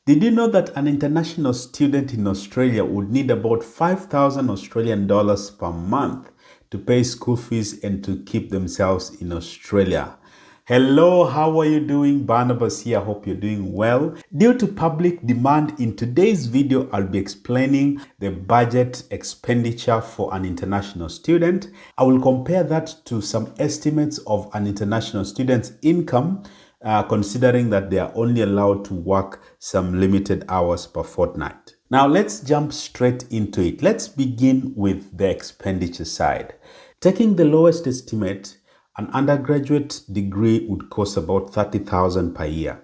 Did you know that an international student in Australia would need about 5,000 Australian dollars per month to pay school fees and to keep themselves in Australia? Hello, how are you doing? Barnabas here. Hope you're doing well. Due to public demand, in today's video, I'll be explaining the budget expenditure for an international student. I will compare that to some estimates of an international student's income, considering that they are only allowed to work some limited hours per fortnight. Now, let's jump straight into it. Let's begin with the expenditure side. Taking the lowest estimate, an undergraduate degree would cost about 30,000 per year,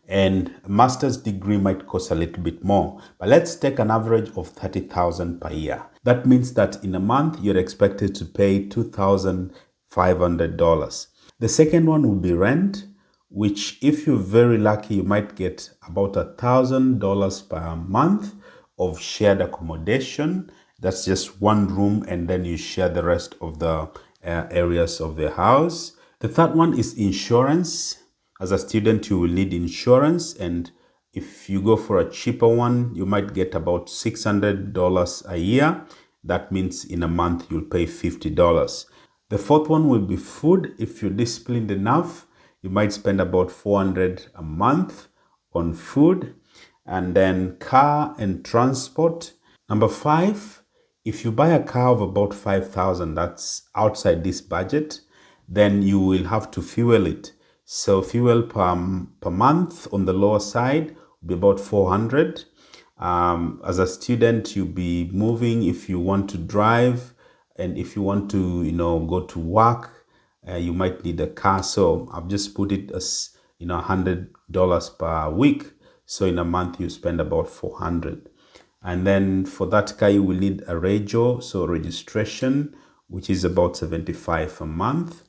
and a master's degree might cost a little bit more, but let's take an average of 30,000 per year. That means that in a month you're expected to pay $2,500. The second one would be rent, which if you're very lucky you might get about $1,000 per month of shared accommodation. That's just one room, and then you share the rest of the areas of the house. The third one is insurance. As a student, you will need insurance, and if you go for a cheaper one, you might get about $600 a year. That means in a month, you'll pay $50. The fourth one will be food. If you're disciplined enough, you might spend about $400 a month on food. And then car and transport. Number five, if you buy a car of about 5,000, that's outside this budget, then you will have to fuel it. So fuel per month on the lower side will be about 400. As a student, you'll be moving if you want to drive, and if you want to, go to work, you might need a car. So I've just put it as, $100 per week. So in a month, you spend about 400. And then for that car, you will need a rego, so registration, which is about 75 a month.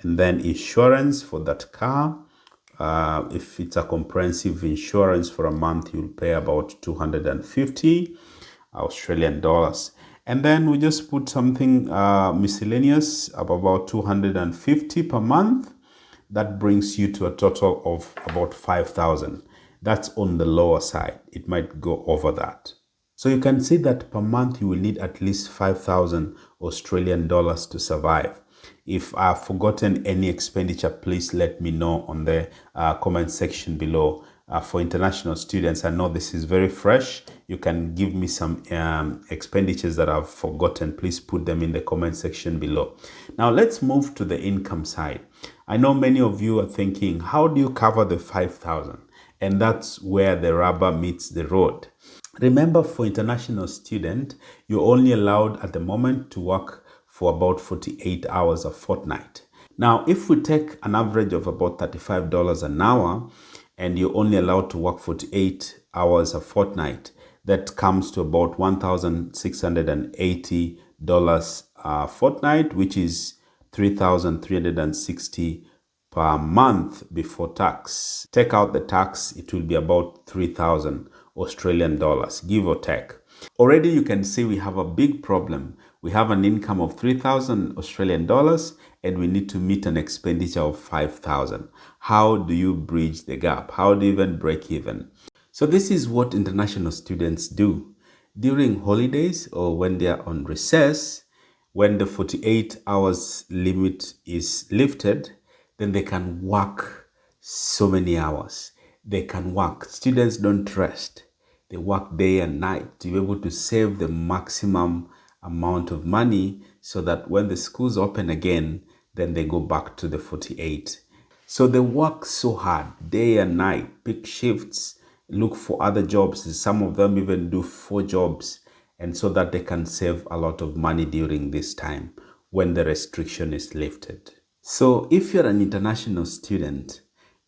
And then insurance for that car. If it's a comprehensive insurance for a month, you'll pay about 250 Australian dollars. And then we just put something miscellaneous of about 250 per month. That brings you to a total of about 5,000. That's on the lower side. It might go over that. So you can see that per month you will need at least 5,000 Australian dollars to survive. If I've forgotten any expenditure, please let me know on the comment section below. For international students, I know this is very fresh. You can give me some expenditures that I've forgotten. Please put them in the comment section below. Now let's move to the income side. I know many of you are thinking, how do you cover the 5,000? And that's where the rubber meets the road. Remember, for international student, you're only allowed at the moment to work for about 48 hours a fortnight. Now, if we take an average of about $35 an hour, and you're only allowed to work 48 hours a fortnight, that comes to about $1,680 a fortnight, which is $3,360 per month before tax. Take out the tax, it will be about 3,000 Australian dollars, give or take. Already you can see we have a big problem. We have an income of 3,000 Australian dollars and we need to meet an expenditure of 5,000. How do you bridge the gap? How do you even break even? So this is what international students do. During holidays or when they are on recess, when the 48 hours limit is lifted, then they can work so many hours. They can work. Students don't rest. They work day and night to be able to save the maximum amount of money so that when the schools open again, then they go back to the 48. So they work so hard, day and night, pick shifts, look for other jobs. Some of them even do 4 jobs, and so that they can save a lot of money during this time when the restriction is lifted. So if you're an international student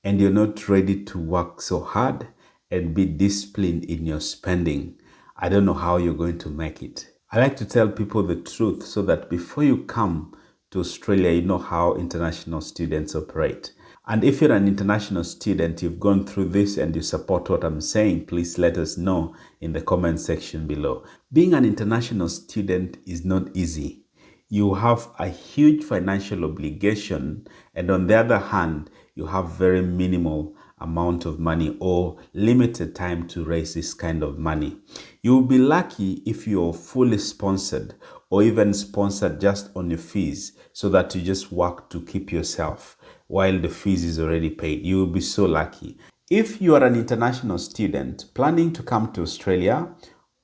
and you're not ready to work so hard and be disciplined in your spending, I don't know how you're going to make it. I like to tell people the truth so that before you come to Australia, you know how international students operate. And if you're an international student, you've gone through this and you support what I'm saying, please let us know in the comment section below. Being an international student is not easy. You have a huge financial obligation, and on the other hand, you have very minimal amount of money or limited time to raise this kind of money. You'll be lucky if you're fully sponsored or even sponsored just on your fees, so that you just work to keep yourself while the fees is already paid. You will be so lucky. If you are an international student planning to come to Australia,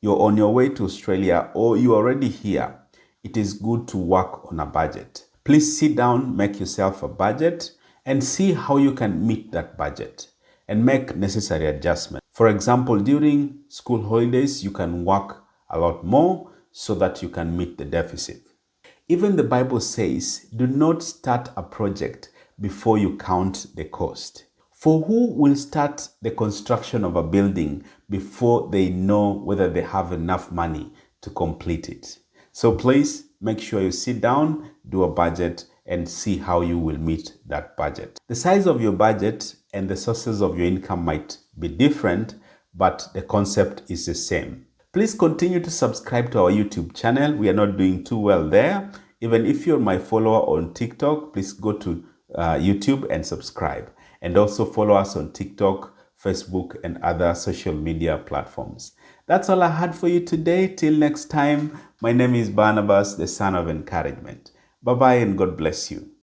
you're on your way to Australia, or you're already here, it is good to work on a budget. Please sit down, make yourself a budget, and see how you can meet that budget and make necessary adjustments. For example, during school holidays, you can work a lot more so that you can meet the deficit. Even the Bible says, do not start a project before you count the cost. For who will start the construction of a building before they know whether they have enough money to complete it? So please make sure you sit down, do a budget, and see how you will meet that budget. The size of your budget and the sources of your income might be different, but the concept is the same. Please continue to subscribe to our YouTube channel. We are not doing too well there. Even if you're my follower on TikTok, please go to YouTube and subscribe. And also follow us on TikTok, Facebook, and other social media platforms. That's all I had for you today. Till next time, my name is Barnabas, the son of encouragement. Bye-bye and God bless you.